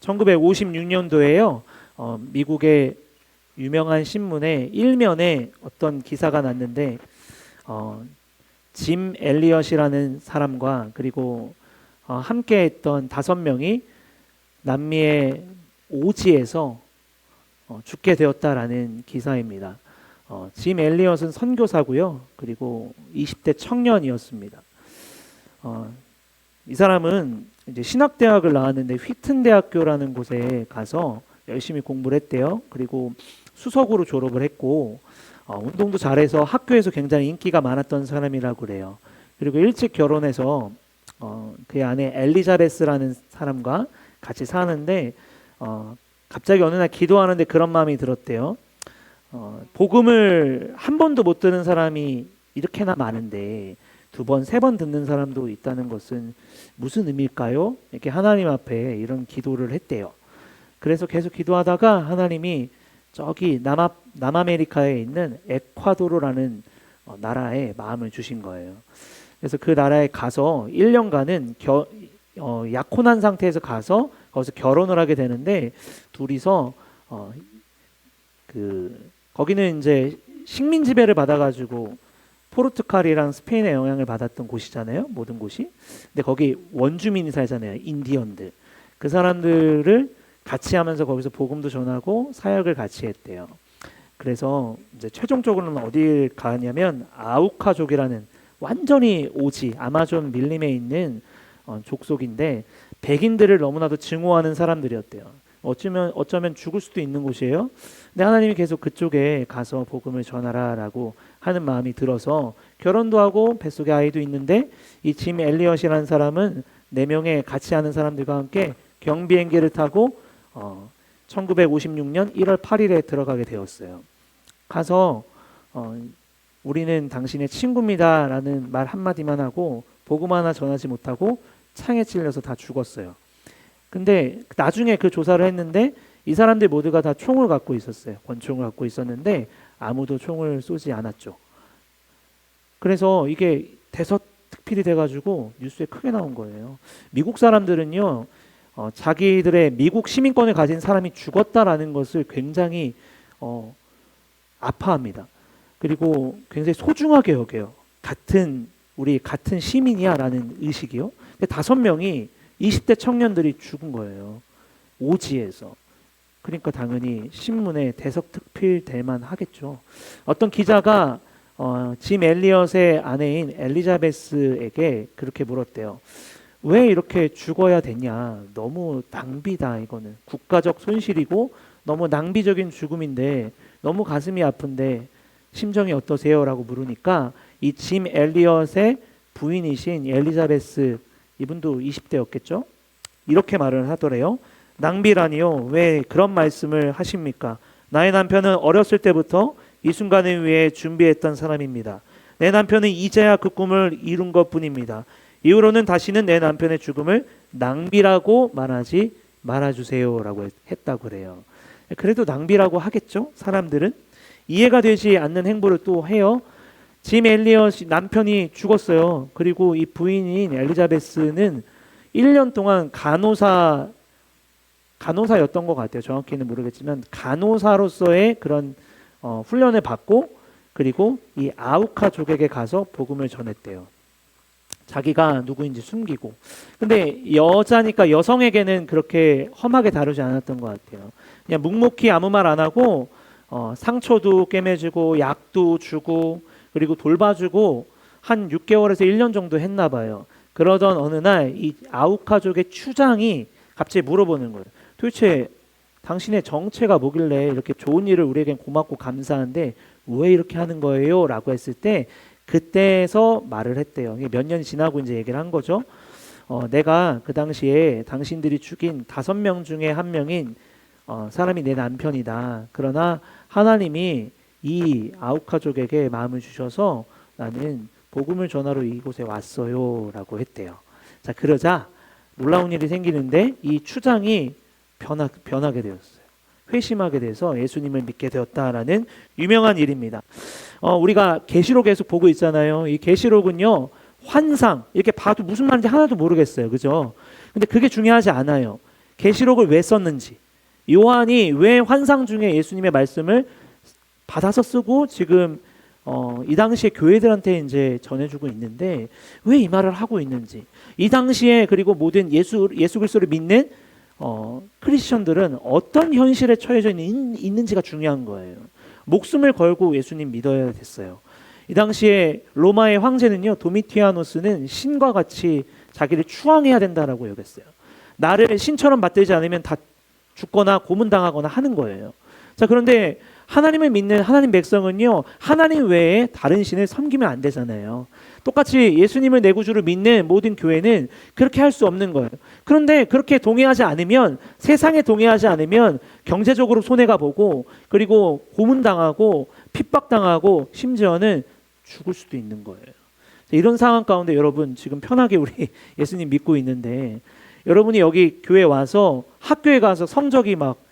1956년도에요. 미국의 유명한 신문에 일면에 어떤 기사가 났는데 짐 엘리엇이라는 사람과 그리고 함께했던 5명이 남미의 오지에서 죽게 되었다라는 기사입니다. 짐 엘리엇은 선교사고요. 그리고 20대 청년이었습니다. 이 사람은 이제 신학대학을 나왔는데 휘튼 대학교라는 곳에 가서 열심히 공부를 했대요. 그리고 수석으로 졸업을 했고 운동도 잘해서 학교에서 굉장히 인기가 많았던 사람이라고 그래요. 그리고 일찍 결혼해서 그의 아내 엘리자베스라는 사람과 같이 사는데 갑자기 어느 날 기도하는데 그런 마음이 들었대요. 복음을 한 번도 못 들은 사람이 이렇게나 많은데 2번, 3번 듣는 사람도 있다는 것은 무슨 의미일까요? 이렇게 하나님 앞에 이런 기도를 했대요. 그래서 계속 기도하다가 하나님이 저기 남아메리카에 있는 에콰도르라는 나라에 마음을 주신 거예요. 그래서 그 나라에 가서 1년간은 약혼한 상태에서 가서 거기서 결혼을 하게 되는데 둘이서 거기는 이제 식민 지배를 받아가지고 포르투갈이랑 스페인의 영향을 받았던 곳이잖아요. 모든 곳이. 근데 거기 원주민이 살잖아요. 인디언들. 그 사람들을 같이 하면서 거기서 복음도 전하고 사역을 같이 했대요. 그래서 이제 최종적으로는 어딜 가냐면 아우카족이라는 완전히 오지 아마존 밀림에 있는 족속인데 백인들을 너무나도 증오하는 사람들이었대요. 어쩌면 죽을 수도 있는 곳이에요. 근데 하나님이 계속 그쪽에 가서 복음을 전하라라고 하는 마음이 들어서 결혼도 하고 뱃속에 아이도 있는데 이 짐 엘리엇이라는 사람은 4명의 같이 하는 사람들과 함께 경비행기를 타고 1956년 1월 8일에 들어가게 되었어요. 가서 우리는 당신의 친구입니다라는 말 한마디만 하고 복음 하나 전하지 못하고 창에 찔려서 다 죽었어요. 근데 나중에 그 조사를 했는데 이 사람들 모두가 다 총을 갖고 있었어요. 권총을 갖고 있었는데 아무도 총을 쏘지 않았죠. 그래서 이게 대서특필이 돼가지고 뉴스에 크게 나온 거예요. 미국 사람들은요, 자기들의 미국 시민권을 가진 사람이 죽었다라는 것을 굉장히 아파합니다. 그리고 굉장히 소중하게 여겨요. 우리 같은 시민이야라는 의식이요. 근데 5명이 20대 청년들이 죽은 거예요. 오지에서. 그러니까 당연히 신문에 대서특필 될 만하겠죠. 어떤 기자가 짐 엘리엇의 아내인 엘리자베스에게 그렇게 물었대요. 왜 이렇게 죽어야 되냐? 너무 낭비다. 이거는 국가적 손실이고 너무 낭비적인 죽음인데 너무 가슴이 아픈데 심정이 어떠세요? 라고 물으니까 이 짐 엘리엇의 부인이신 엘리자베스, 이분도 20대였겠죠? 이렇게 말을 하더래요. 낭비라니요? 왜 그런 말씀을 하십니까? 나의 남편은 어렸을 때부터 이 순간을 위해 준비했던 사람입니다. 내 남편은 이제야 그 꿈을 이룬 것뿐입니다. 이후로는 다시는 내 남편의 죽음을 낭비라고 말하지 말아주세요 라고 했다고 그래요. 그래도 낭비라고 하겠죠? 사람들은 이해가 되지 않는 행보를 또 해요. 짐 엘리엇 남편이 죽었어요. 그리고 이 부인인 엘리자베스는 1년 동안 간호사였던 것 같아요. 정확히는 모르겠지만 간호사로서의 그런 훈련을 받고 그리고 이 아우카족에게 가서 복음을 전했대요. 자기가 누구인지 숨기고. 근데 여자니까 여성에게는 그렇게 험하게 다루지 않았던 것 같아요. 그냥 묵묵히 아무 말 안 하고 상처도 꿰매주고 약도 주고 그리고 돌봐주고 한 6개월에서 1년 정도 했나 봐요. 그러던 어느 날 이 아우카족의 추장이 갑자기 물어보는 거예요. 도대체 당신의 정체가 뭐길래 이렇게 좋은 일을 우리에겐 고맙고 감사한데 왜 이렇게 하는 거예요? 라고 했을 때 그때서 말을 했대요. 몇 년이 지나고 이제 얘기를 한 거죠. 내가 그 당시에 당신들이 죽인 5명 중에 1명인 사람이 내 남편이다. 그러나 하나님이 이 아우카족에게 마음을 주셔서 나는 복음을 전하러 이곳에 왔어요 라고 했대요. 자, 그러자 놀라운 일이 생기는데 이 추장이 변하게 되었어요. 회심하게 돼서 예수님을 믿게 되었다라는 유명한 일입니다. 우리가 계시록 계속 보고 있잖아요. 이 계시록은요, 환상 이렇게 봐도 무슨 말인지 하나도 모르겠어요. 그죠? 근데 그게 중요하지 않아요. 계시록을 왜 썼는지, 요한이 왜 환상 중에 예수님의 말씀을 받아서 쓰고 지금 이 당시에 교회들한테 이제 전해주고 있는데 왜 이 말을 하고 있는지, 이 당시에 그리고 모든 예수 그리스도를 믿는 크리스천들은 어떤 현실에 처해져 있는지가 중요한 거예요. 목숨을 걸고 예수님 믿어야 됐어요. 이 당시에 로마의 황제는요, 도미티아노스는 신과 같이 자기를 추앙해야 된다라고 여겼어요. 나를 신처럼 받들지 않으면 다 죽거나 고문당하거나 하는 거예요. 자, 그런데 하나님을 믿는 하나님 백성은요, 하나님 외에 다른 신을 섬기면 안 되잖아요. 똑같이 예수님을 내 구주로 믿는 모든 교회는 그렇게 할 수 없는 거예요. 그런데 그렇게 동의하지 않으면, 세상에 동의하지 않으면 경제적으로 손해가 보고, 그리고 고문당하고 핍박당하고 심지어는 죽을 수도 있는 거예요. 이런 상황 가운데 여러분 지금 편하게 우리 예수님 믿고 있는데, 여러분이 여기 교회 와서 학교에 가서 성적이 막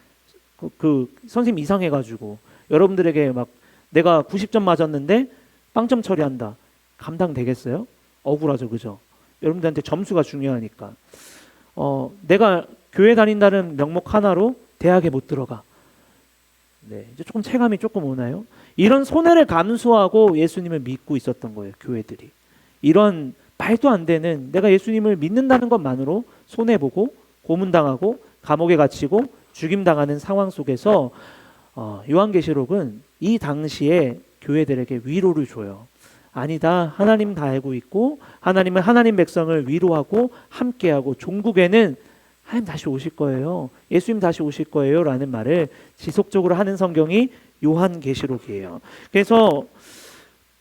그 선생님 이상해가지고 여러분들에게 막 내가 90점 맞았는데 빵점 처리한다. 감당되겠어요? 억울하죠, 그죠? 여러분들한테 점수가 중요하니까. 내가 교회 다닌다는 명목 하나로 대학에 못 들어가. 네, 이제 조금 체감이 조금 오나요? 이런 손해를 감수하고 예수님을 믿고 있었던 거예요, 교회들이. 이런 말도 안 되는, 내가 예수님을 믿는다는 것만으로 손해보고 고문당하고 감옥에 갇히고 죽임당하는 상황 속에서 요한계시록은 이 당시에 교회들에게 위로를 줘요. 아니다, 하나님 다 알고 있고 하나님은 하나님 백성을 위로하고 함께하고 종국에는 하나님 다시 오실 거예요, 예수님 다시 오실 거예요 라는 말을 지속적으로 하는 성경이 요한계시록이에요. 그래서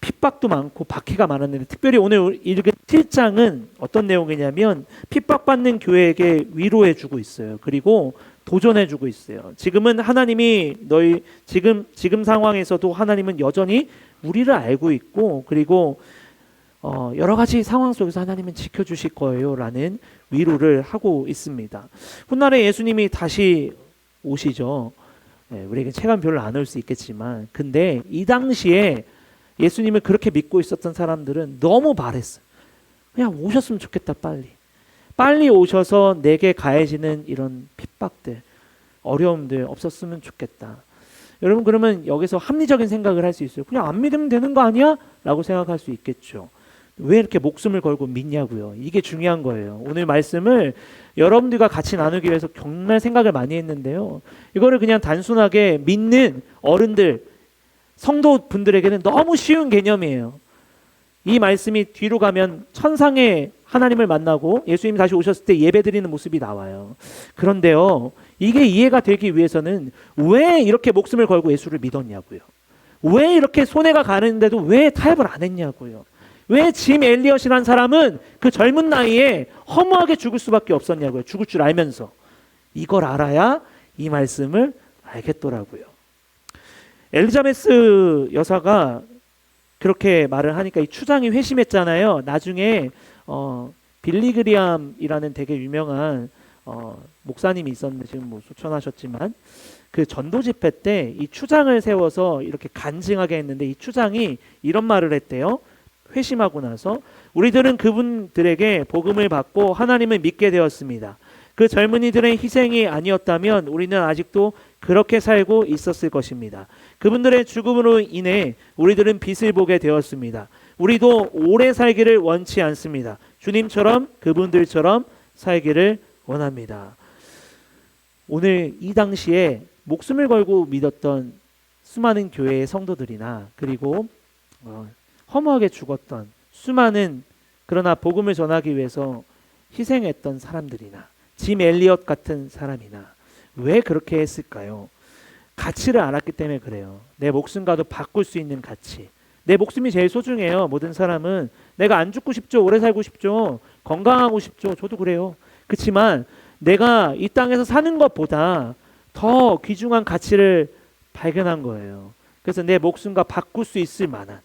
핍박도 많고 박해가 많았는데, 특별히 오늘 읽은 7장은 어떤 내용이냐면 핍박받는 교회에게 위로해 주고 있어요. 그리고 도전해 주고 있어요. 지금은 하나님이 지금 상황에서도 하나님은 여전히 우리를 알고 있고, 그리고 여러 가지 상황 속에서 하나님은 지켜주실 거예요 라는 위로를 하고 있습니다. 훗날에 예수님이 다시 오시죠. 네, 우리에게 체감 별로 안 올 수 있겠지만, 근데 이 당시에 예수님을 그렇게 믿고 있었던 사람들은 너무 바랬어요. 그냥 오셨으면 좋겠다, 빨리 오셔서 내게 가해지는 이런 핍박들, 어려움들 없었으면 좋겠다. 여러분, 그러면 여기서 합리적인 생각을 할 수 있어요. 그냥 안 믿으면 되는 거 아니야? 라고 생각할 수 있겠죠. 왜 이렇게 목숨을 걸고 믿냐고요. 이게 중요한 거예요. 오늘 말씀을 여러분들과 같이 나누기 위해서 정말 생각을 많이 했는데요, 이거를 그냥 단순하게 믿는 어른들, 성도분들에게는 너무 쉬운 개념이에요. 이 말씀이 뒤로 가면 천상의 하나님을 만나고 예수님이 다시 오셨을 때 예배드리는 모습이 나와요. 그런데요, 이게 이해가 되기 위해서는 왜 이렇게 목숨을 걸고 예수를 믿었냐고요. 왜 이렇게 손해가 가는데도 왜 타협을 안 했냐고요. 왜 짐 엘리엇이라는 사람은 그 젊은 나이에 허무하게 죽을 수밖에 없었냐고요. 죽을 줄 알면서. 이걸 알아야 이 말씀을 알겠더라고요. 엘리자베스 여사가 그렇게 말을 하니까 이 추장이 회심했잖아요. 나중에 빌리그리암이라는 되게 유명한 목사님이 있었는데 지금 뭐 소천하셨지만, 그 전도 집회 때 이 추장을 세워서 이렇게 간증하게 했는데, 이 추장이 이런 말을 했대요. 회심하고 나서 우리들은 그분들에게 복음을 받고 하나님을 믿게 되었습니다. 그 젊은이들의 희생이 아니었다면 우리는 아직도 그렇게 살고 있었을 것입니다. 그분들의 죽음으로 인해 우리들은 빛을 보게 되었습니다. 우리도 오래 살기를 원치 않습니다. 주님처럼 그분들처럼 살기를 원합니다. 오늘 이 당시에 목숨을 걸고 믿었던 수많은 교회의 성도들이나, 그리고 허무하게 죽었던 수많은, 그러나 복음을 전하기 위해서 희생했던 사람들이나, 짐 엘리엇 같은 사람이나 왜 그렇게 했을까요? 가치를 알았기 때문에 그래요. 내 목숨과도 바꿀 수 있는 가치. 내 목숨이 제일 소중해요. 모든 사람은 내가 안 죽고 싶죠. 오래 살고 싶죠. 건강하고 싶죠. 저도 그래요. 그렇지만 내가 이 땅에서 사는 것보다 더 귀중한 가치를 발견한 거예요. 그래서 내 목숨과 바꿀 수 있을 만한,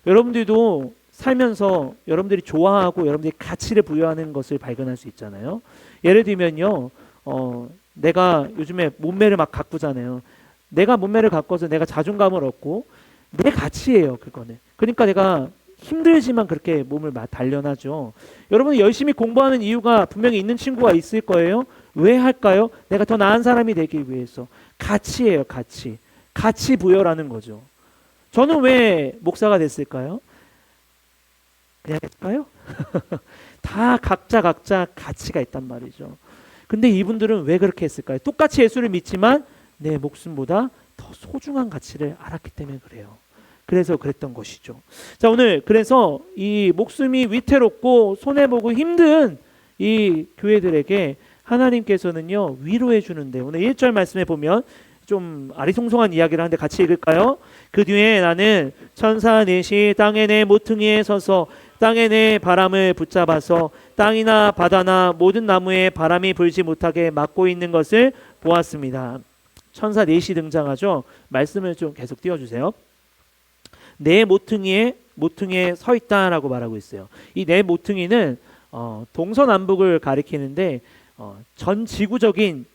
여러분들도 살면서 여러분들이 좋아하고 여러분들이 가치를 부여하는 것을 발견할 수 있잖아요. 예를 들면요, 내가 요즘에 몸매를 막 가꾸잖아요. 내가 몸매를 가꿔서 내가 자존감을 얻고, 내 가치예요, 그거는. 그러니까 내가 힘들지만 그렇게 몸을 단련하죠. 여러분이 열심히 공부하는 이유가 분명히 있는 친구가 있을 거예요. 왜 할까요? 내가 더 나은 사람이 되기 위해서. 가치예요, 가치. 가치 부여라는 거죠. 저는 왜 목사가 됐을까요? 그냥 했을까요? 다 각자 가치가 있단 말이죠. 근데 이분들은 왜 그렇게 했을까요? 똑같이 예수를 믿지만 내 목숨보다 더 소중한 가치를 알았기 때문에 그래요. 그래서 그랬던 것이죠. 자, 오늘 그래서 이 목숨이 위태롭고 손해보고 힘든 이 교회들에게 하나님께서는요 위로해 주는데, 오늘 1절 말씀에 보면 좀 아리송송한 이야기를 하는데 같이 읽을까요? 그 뒤에 나는 천사 넷이 땅의 네 모퉁이에 서서 땅의 네 바람을 붙잡아서 땅이나 바다나 모든 나무에 바람이 불지 못하게 막고 있는 것을 보았습니다. 천사 넷이 등장하죠. 말씀을 좀 계속 띄워주세요. 네 모퉁이에 서 있다라고 말하고 있어요. 이 네 모퉁이는 동서남북을 가리키는데 전 지구적인,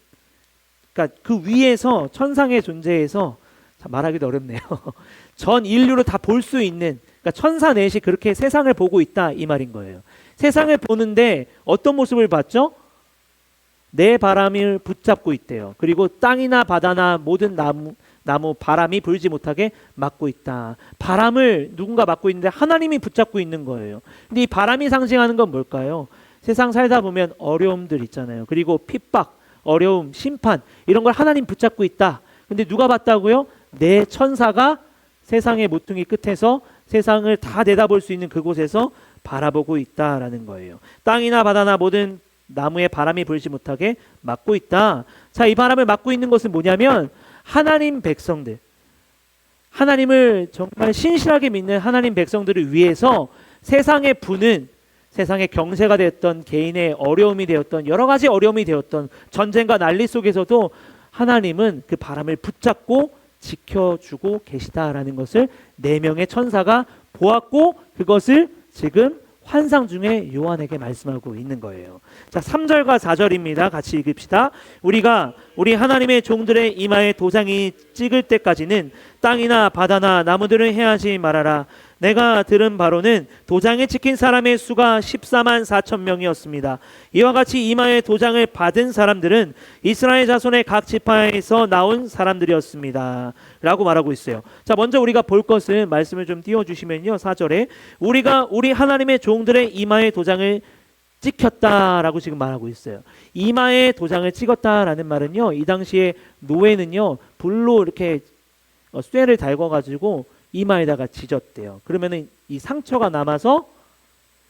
그러니까 그 위에서 천상의 존재에서, 말하기도 어렵네요. 전 인류로 다 볼 수 있는, 그러니까 천사 넷이 그렇게 세상을 보고 있다 이 말인 거예요. 세상을 보는데 어떤 모습을 봤죠? 네 바람을 붙잡고 있대요. 그리고 땅이나 바다나 모든 나무 바람이 불지 못하게 막고 있다. 바람을 누군가 막고 있는데 하나님이 붙잡고 있는 거예요. 근데 이 바람이 상징하는 건 뭘까요? 세상 살다 보면 어려움들 있잖아요. 그리고 핍박, 어려움, 심판, 이런 걸 하나님 붙잡고 있다. 근데 누가 봤다고요? 네 천사가 세상의 모퉁이 끝에서 세상을 다 내다볼 수 있는 그곳에서 바라보고 있다라는 거예요. 땅이나 바다나 모든 나무에 바람이 불지 못하게 막고 있다. 자, 이 바람을 막고 있는 것은 뭐냐면 하나님 백성들, 하나님을 정말 신실하게 믿는 하나님 백성들을 위해서 세상에 부는, 세상의 경세가 되었던, 개인의 어려움이 되었던, 여러 가지 어려움이 되었던 전쟁과 난리 속에서도 하나님은 그 바람을 붙잡고 지켜주고 계시다라는 것을 네 명의 천사가 보았고, 그것을 지금 환상 중에 요한에게 말씀하고 있는 거예요. 자, 3절과 4절입니다. 같이 읽읍시다. 우리가 우리 하나님의 종들의 이마에 도장이 찍을 때까지는 땅이나 바다나 나무들을 해하지 말아라. 내가 들은 바로는 도장에 찍힌 사람의 수가 14만 4천 명이었습니다. 이와 같이 이마에 도장을 받은 사람들은 이스라엘 자손의 각 지파에서 나온 사람들이었습니다. 라고 말하고 있어요. 자, 먼저 우리가 볼 것은, 말씀을 좀 띄워주시면요, 4절에 우리가 우리 하나님의 종들의 이마에 도장을 찍혔다라고 지금 말하고 있어요. 이마에 도장을 찍었다라는 말은요, 이 당시에 노예는요 불로 이렇게 쇠를 달궈가지고 이마에다가 지졌대요. 그러면은 이 상처가 남아서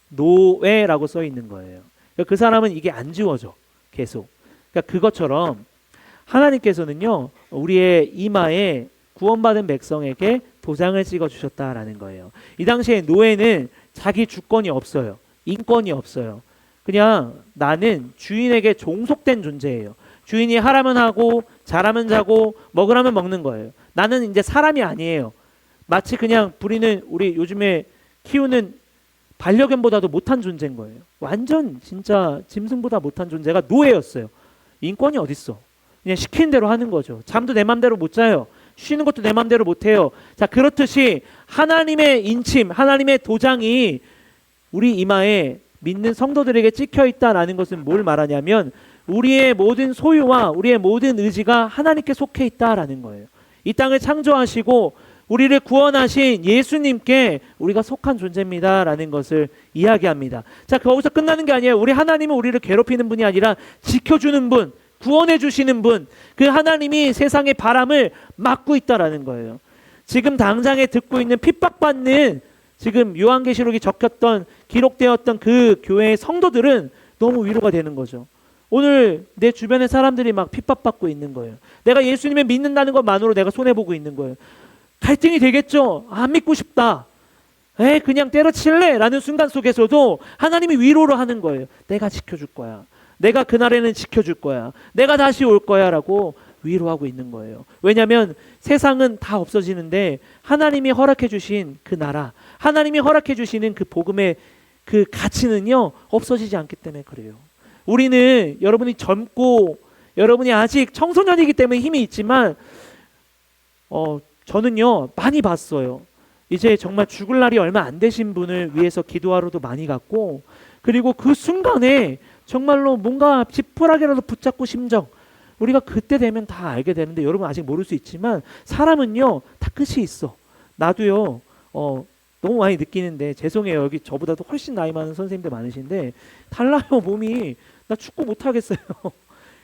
노예라고 써 있는 거예요. 그러니까 그 사람은 이게 안 지워져, 계속. 그러니까 그것처럼 하나님께서는요 우리의 이마에 구원받은 백성에게 도장을 찍어 주셨다라는 거예요. 이 당시에 노예는 자기 주권이 없어요. 인권이 없어요. 그냥 나는 주인에게 종속된 존재예요. 주인이 하라면 하고 자라면 자고 먹으라면 먹는 거예요. 나는 이제 사람이 아니에요. 마치 그냥 우리는 우리 요즘에 키우는 반려견보다도 못한 존재인 거예요. 완전 진짜 짐승보다 못한 존재가 노예였어요. 인권이 어딨어. 그냥 시키는 대로 하는 거죠. 잠도 내 맘대로 못 자요. 쉬는 것도 내 맘대로 못 해요. 자, 그렇듯이 하나님의 인침, 하나님의 도장이 우리 이마에 믿는 성도들에게 찍혀 있다라는 것은 뭘 말하냐면 우리의 모든 소유와 우리의 모든 의지가 하나님께 속해 있다라는 거예요. 이 땅을 창조하시고 우리를 구원하신 예수님께 우리가 속한 존재입니다라는 것을 이야기합니다. 자, 거기서 끝나는 게 아니에요. 우리 하나님은 우리를 괴롭히는 분이 아니라 지켜주는 분, 구원해 주시는 분, 그 하나님이 세상의 바람을 막고 있다라는 거예요. 지금 당장에 듣고 있는 핍박받는, 지금 요한계시록이 적혔던, 기록되었던 그 교회의 성도들은 너무 위로가 되는 거죠. 오늘 내 주변의 사람들이 막 핍박받고 있는 거예요. 내가 예수님을 믿는다는 것만으로 내가 손해보고 있는 거예요. 갈등이 되겠죠. 안 믿고 싶다. 그냥 때려칠래? 라는 순간 속에서도 하나님이 위로를 하는 거예요. 내가 지켜줄 거야. 내가 그날에는 지켜줄 거야. 내가 다시 올 거야 라고 위로하고 있는 거예요. 왜냐하면 세상은 다 없어지는데 하나님이 허락해 주신 그 나라, 하나님이 허락해 주시는 그 복음의 그 가치는요 없어지지 않기 때문에 그래요. 우리는, 여러분이 젊고 여러분이 아직 청소년이기 때문에 힘이 있지만 저는요 많이 봤어요. 이제 정말 죽을 날이 얼마 안 되신 분을 위해서 기도하러도 많이 갔고, 그리고 그 순간에 정말로 뭔가 지푸라기라도 붙잡고 심정, 우리가 그때 되면 다 알게 되는데 여러분 아직 모를 수 있지만 사람은요 다 끝이 있어. 나도요 너무 많이 느끼는데 죄송해요. 여기 저보다도 훨씬 나이 많은 선생님들 많으신데 달라요 몸이. 나 축구 못 하겠어요.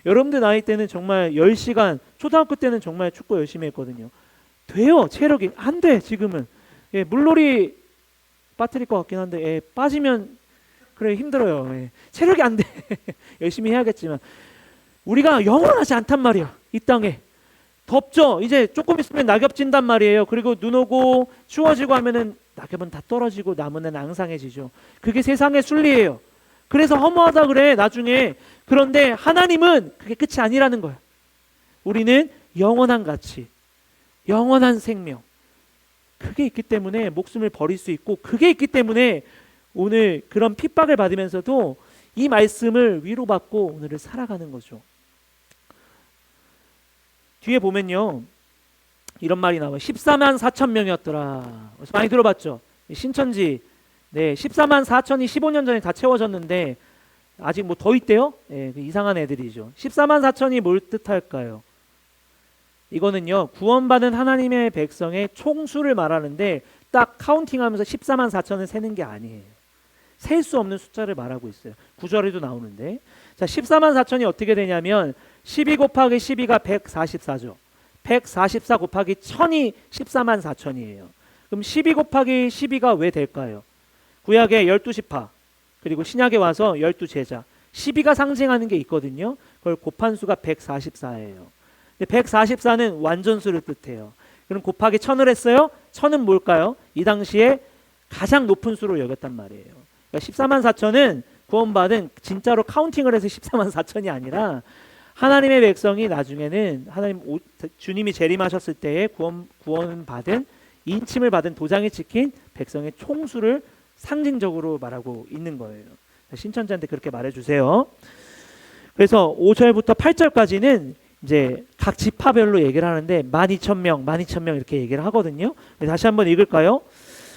여러분들 나이 때는 정말 10시간, 초등학교 때는 정말 축구 열심히 했거든요. 돼요. 체력이 안 돼. 지금은 예, 물놀이 빠뜨릴 것 같긴 한데 예, 빠지면 그래 힘들어요. 예, 체력이 안 돼. 열심히 해야겠지만 우리가 영원하지 않단 말이야. 이 땅에 덥죠. 이제 조금 있으면 낙엽 진단 말이에요. 그리고 눈 오고 추워지고 하면은 낙엽은 다 떨어지고 나무는 앙상해지죠. 그게 세상의 순리예요. 그래서 허무하다 그래 나중에. 그런데 하나님은 그게 끝이 아니라는 거야. 우리는 영원한 가치, 영원한 생명, 그게 있기 때문에 목숨을 버릴 수 있고, 그게 있기 때문에 오늘 그런 핍박을 받으면서도 이 말씀을 위로받고 오늘을 살아가는 거죠. 뒤에 보면요 이런 말이 나와요. 14만 4천 명이었더라. 많이 들어봤죠? 신천지 14만 4천이 15년 전에 다 채워졌는데 아직 뭐 더 있대요? 예, 이상한 애들이죠. 14만 4천이 뭘 뜻할까요? 이거는요 구원받은 하나님의 백성의 총수를 말하는데 딱 카운팅하면서 14만 4천을 세는 게 아니에요. 셀 수 없는 숫자를 말하고 있어요. 9절에도 나오는데, 자 14만 4천이 어떻게 되냐면 12 곱하기 12가 144죠. 144 곱하기 1000이 14만 4천이에요. 그럼 12 곱하기 12가 왜 될까요? 구약에 12지파 그리고 신약에 와서 12제자 12가 상징하는 게 있거든요. 그걸 곱한 수가 144예요. 144는 완전수를 뜻해요. 그럼 곱하기 1000을 했어요. 1000은 뭘까요? 이 당시에 가장 높은 수로 여겼단 말이에요. 그러니까 14만 4천은 구원받은, 진짜로 카운팅을 해서 14만 4천이 아니라 하나님의 백성이 나중에는 주님이 재림하셨을 때에 구원받은, 인침을 받은, 도장이 찍힌 백성의 총수를 상징적으로 말하고 있는 거예요. 신천지한테 그렇게 말해주세요. 그래서 5절부터 8절까지는 이제 각 지파별로 얘기를 하는데 12,000명, 12,000명 이렇게 얘기를 하거든요. 다시 한번 읽을까요?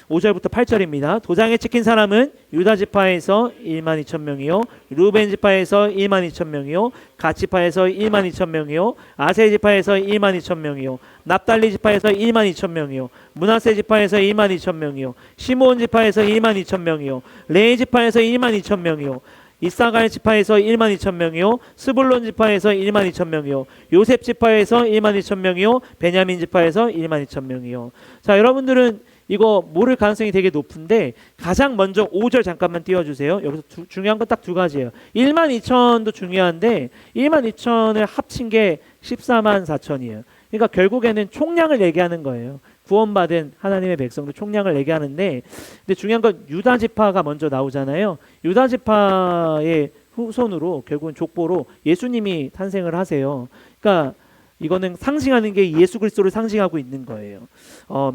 5절부터 8절입니다. 도장에 찍힌 사람은 유다 지파에서 12,000명이요, 루벤 지파에서 12,000명이요, 갓 지파에서 12,000명이요, 아세 지파에서 12,000명이요, 납달리 지파에서 12,000명이요, 므낫세 지파에서 12,000명이요, 시므온 지파에서 12,000명이요, 레위 지파에서 12,000명이요, 이사갈 지파에서 12,000명이요, 스불론 지파에서 12,000명이요, 요셉 지파에서 12,000명이요, 베냐민 지파에서 12,000명이요. 자, 여러분들은 이거 모를 가능성이 되게 높은데 가장 먼저 5절 잠깐만 띄워주세요. 여기서 중요한 건 딱 두 가지예요. 12,000도 중요한데 12,000을 합친 게 14만 4천이에요. 그러니까 결국에는 총량을 얘기하는 거예요. 구원받은 하나님의 백성들 총량을 얘기하는데, 근데 중요한 건 유다 지파가 먼저 나오잖아요. 유다 지파의 후손으로 결국은 족보로 예수님이 탄생을 하세요. 그러니까 이거는 상징하는 게 예수 그리스도를 상징하고 있는 거예요.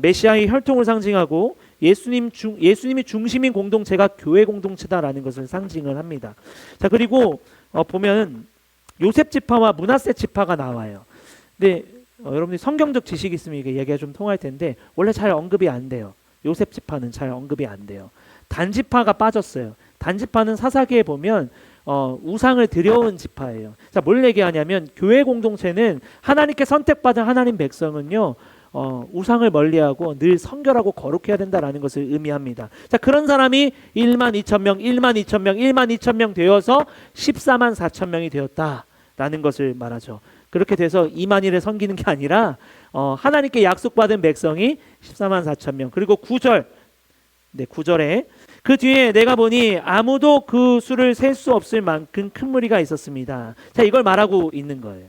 메시아의 혈통을 상징하고 예수님이 중심인 공동체가 교회 공동체다라는 것을 상징을 합니다. 자, 그리고 보면 요셉 지파와 므낫세 지파가 나와요. 근데 여러분들이 성경적 지식이 있으면 이게 얘기가 좀 통할 텐데 원래 잘 언급이 안 돼요. 요셉 지파는 잘 언급이 안 돼요. 단지파가 빠졌어요. 단지파는 사사기에 보면 우상을 들여온 지파예요. 자, 뭘 얘기하냐면 교회 공동체는 하나님께 선택받은 하나님 백성은요 우상을 멀리하고 늘 성결하고 거룩해야 된다라는 것을 의미합니다. 자, 그런 사람이 12,000명, 12,000명, 12,000명 되어서 14만 4천 명이 되었다라는 것을 말하죠. 그렇게 돼서 이만희를 섬기는 게 아니라 하나님께 약속받은 백성이 14만 4천 명. 그리고 9절, 9절에 그 뒤에 내가 보니 아무도 그 수를 셀 수 없을 만큼 큰 무리가 있었습니다. 자, 이걸 말하고 있는 거예요.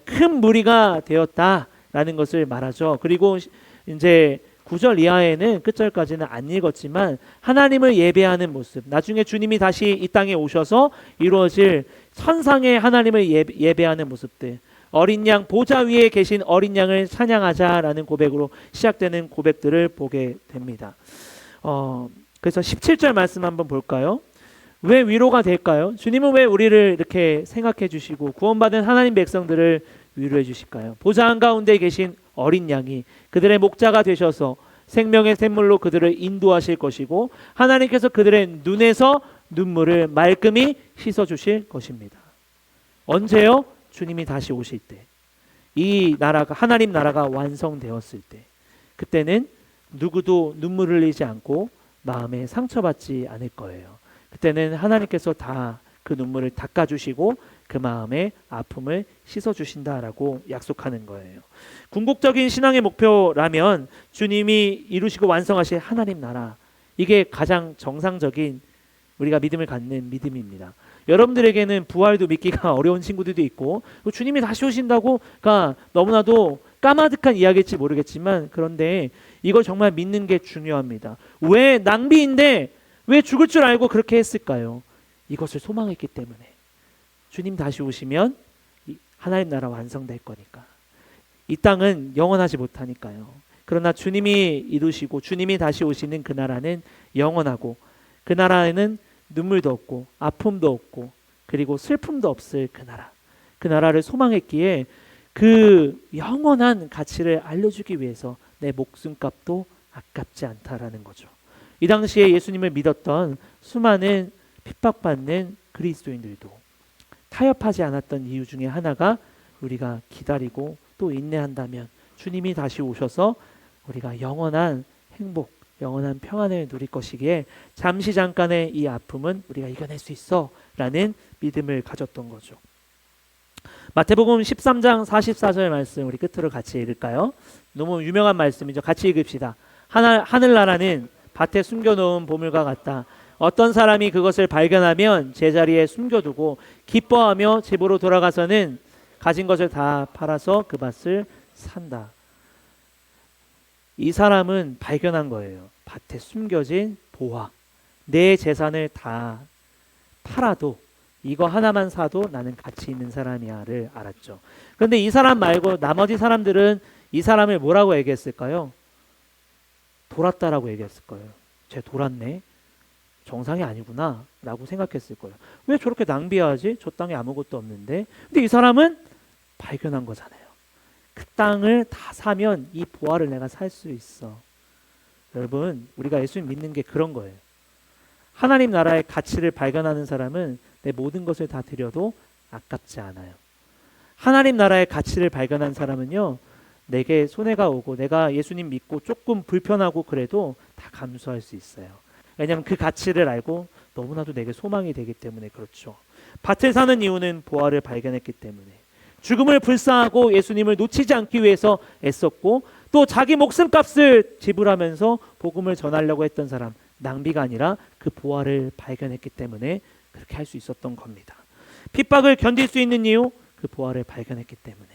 큰 무리가 되었다라는 것을 말하죠. 그리고 이제 9절 이하에는 끝절까지는 안 읽었지만 하나님을 예배하는 모습, 나중에 주님이 다시 이 땅에 오셔서 이루어질 천상의 하나님을 예배하는 모습들, 어린 양, 보좌 위에 계신 어린 양을 찬양하자라는 고백으로 시작되는 고백들을 보게 됩니다. 그래서 17절 말씀 한번 볼까요? 왜 위로가 될까요? 주님은 왜 우리를 이렇게 생각해 주시고 구원받은 하나님 백성들을 위로해 주실까요? 보좌 한가운데 계신 어린 양이 그들의 목자가 되셔서 생명의 샘물로 그들을 인도하실 것이고, 하나님께서 그들의 눈에서 눈물을 말끔히 씻어 주실 것입니다. 언제요? 주님이 다시 오실 때. 이 나라가, 하나님 나라가 완성되었을 때. 그때는 누구도 눈물 흘리지 않고 마음에 상처받지 않을 거예요. 그때는 하나님께서 다 그 눈물을 닦아주시고 그 마음의 아픔을 씻어주신다라고 약속하는 거예요. 궁극적인 신앙의 목표라면 주님이 이루시고 완성하실 하나님 나라, 이게 가장 정상적인 우리가 믿음을 갖는 믿음입니다. 여러분들에게는 부활도 믿기가 어려운 친구들도 있고 주님이 다시 오신다고가 너무나도 까마득한 이야기일지 모르겠지만, 그런데 이걸 정말 믿는 게 중요합니다. 왜 낭비인데 왜 죽을 줄 알고 그렇게 했을까요? 이것을 소망했기 때문에. 주님 다시 오시면 하나님 나라 완성될 거니까. 이 땅은 영원하지 못하니까요. 그러나 주님이 이루시고 주님이 다시 오시는 그 나라는 영원하고, 그 나라에는 눈물도 없고 아픔도 없고 그리고 슬픔도 없을 그 나라. 그 나라를 소망했기에 그 영원한 가치를 알려주기 위해서 내 목숨값도 아깝지 않다라는 거죠. 이 당시에 예수님을 믿었던 수많은 핍박받는 그리스도인들도 타협하지 않았던 이유 중에 하나가, 우리가 기다리고 또 인내한다면 주님이 다시 오셔서 우리가 영원한 행복, 영원한 평안을 누릴 것이기에 잠시 잠깐의 이 아픔은 우리가 이겨낼 수 있어 라는 믿음을 가졌던 거죠. 마태복음 13장 44절 말씀 우리 끝으로 같이 읽을까요? 너무 유명한 말씀이죠. 같이 읽읍시다. 하늘나라는 밭에 숨겨놓은 보물과 같다. 어떤 사람이 그것을 발견하면 제자리에 숨겨두고 기뻐하며 집으로 돌아가서는 가진 것을 다 팔아서 그 밭을 산다. 이 사람은 발견한 거예요. 밭에 숨겨진 보화. 내 재산을 다 팔아도 이거 하나만 사도 나는 가치 있는 사람이야를 알았죠. 그런데 이 사람 말고 나머지 사람들은 이 사람을 뭐라고 얘기했을까요? 돌았다라고 얘기했을 거예요. 쟤 돌았네. 정상이 아니구나 라고 생각했을 거예요. 왜 저렇게 낭비하지? 저 땅에 아무것도 없는데. 근데 이 사람은 발견한 거잖아요. 그 땅을 다 사면 이 보화를 내가 살 수 있어. 여러분, 우리가 예수님 믿는 게 그런 거예요. 하나님 나라의 가치를 발견하는 사람은 내 모든 것을 다 드려도 아깝지 않아요. 하나님 나라의 가치를 발견한 사람은요, 내게 손해가 오고 내가 예수님 믿고 조금 불편하고 그래도 다 감수할 수 있어요. 왜냐하면 그 가치를 알고 너무나도 내게 소망이 되기 때문에 그렇죠. 밭을 사는 이유는 보화를 발견했기 때문에. 죽음을 불사하고 예수님을 놓치지 않기 위해서 애썼고, 또 자기 목숨값을 지불하면서 복음을 전하려고 했던 사람, 낭비가 아니라 그 보화를 발견했기 때문에 그렇게 할 수 있었던 겁니다. 핍박을 견딜 수 있는 이유, 그 보화를 발견했기 때문에.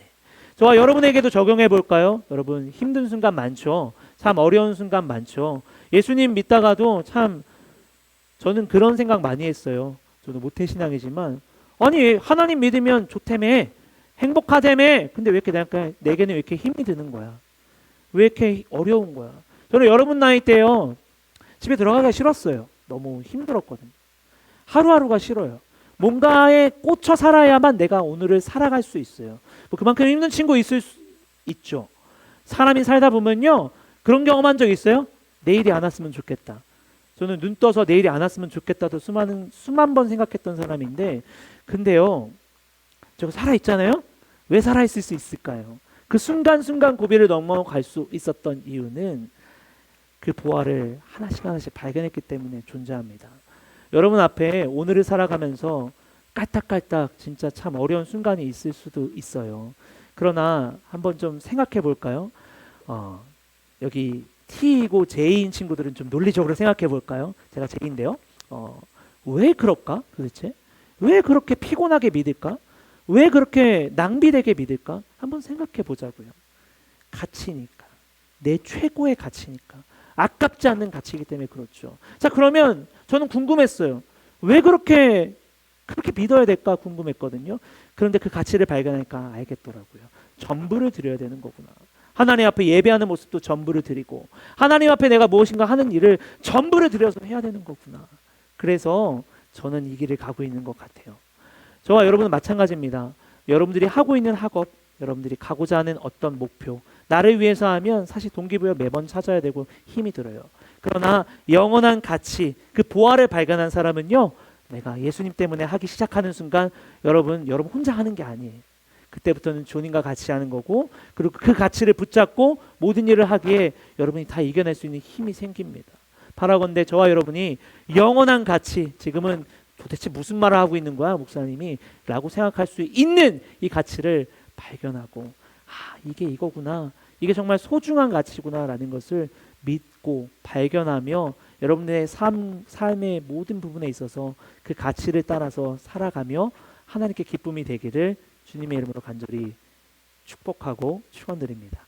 저와 여러분에게도 적용해 볼까요? 여러분, 힘든 순간 많죠. 참 어려운 순간 많죠. 예수님 믿다가도 참 저는 그런 생각 많이 했어요. 저도 모태신앙이지만, 아니 하나님 믿으면 좋다며, 행복하다며, 근데 왜 이렇게 내게는 왜 이렇게 힘이 드는 거야? 왜 이렇게 어려운 거야? 저는 여러분 나이 때요, 집에 들어가기가 싫었어요. 너무 힘들었거든요. 하루하루가 싫어요. 뭔가에 꽂혀 살아야만 내가 오늘을 살아갈 수 있어요. 뭐 그만큼 힘든 친구 있을 수 있죠. 사람이 살다 보면요, 그런 경험한 적 있어요? 내일이 안 왔으면 좋겠다. 저는 눈 떠서 내일이 안 왔으면 좋겠다도 수만 번 생각했던 사람인데, 근데요, 저거 살아있잖아요? 왜 살아있을 수 있을까요? 그 순간순간 고비를 넘어갈 수 있었던 이유는 그 보화를 하나씩 하나씩 발견했기 때문에 존재합니다. 여러분 앞에 오늘을 살아가면서 깔딱깔딱 진짜 참 어려운 순간이 있을 수도 있어요. 그러나 한번 좀 생각해 볼까요? 여기 T이고 J인 친구들은 좀 논리적으로 생각해 볼까요? 제가 J인데요. 왜 그럴까? 도대체? 왜 그렇게 피곤하게 믿을까? 왜 그렇게 낭비되게 믿을까? 한번 생각해 보자고요. 가치니까. 내 최고의 가치니까. 아깝지 않는 가치이기 때문에 그렇죠. 자, 그러면 저는 궁금했어요. 왜 그렇게 믿어야 될까 궁금했거든요. 그런데 그 가치를 발견하니까 알겠더라고요. 전부를 드려야 되는 거구나. 하나님 앞에 예배하는 모습도 전부를 드리고, 하나님 앞에 내가 무엇인가 하는 일을 전부를 드려서 해야 되는 거구나. 그래서 저는 이 길을 가고 있는 것 같아요. 저와 여러분은 마찬가지입니다. 여러분들이 하고 있는 학업, 여러분들이 가고자 하는 어떤 목표, 나를 위해서 하면 사실 동기부여 매번 찾아야 되고 힘이 들어요. 그러나 영원한 가치, 그 보화를 발견한 사람은요, 내가 예수님 때문에 하기 시작하는 순간 여러분 혼자 하는 게 아니에요. 그때부터는 주님과 같이 하는 거고, 그리고 그 가치를 붙잡고 모든 일을 하기에 여러분이 다 이겨낼 수 있는 힘이 생깁니다. 바라건대 저와 여러분이 영원한 가치, 지금은 도대체 무슨 말을 하고 있는 거야 목사님이 라고 생각할 수 있는 이 가치를 발견하고, 이게 이거구나, 이게 정말 소중한 가치구나 라는 것을 믿고 발견하며 여러분의 삶의 모든 부분에 있어서 그 가치를 따라서 살아가며 하나님께 기쁨이 되기를 주님의 이름으로 간절히 축복하고 축원드립니다.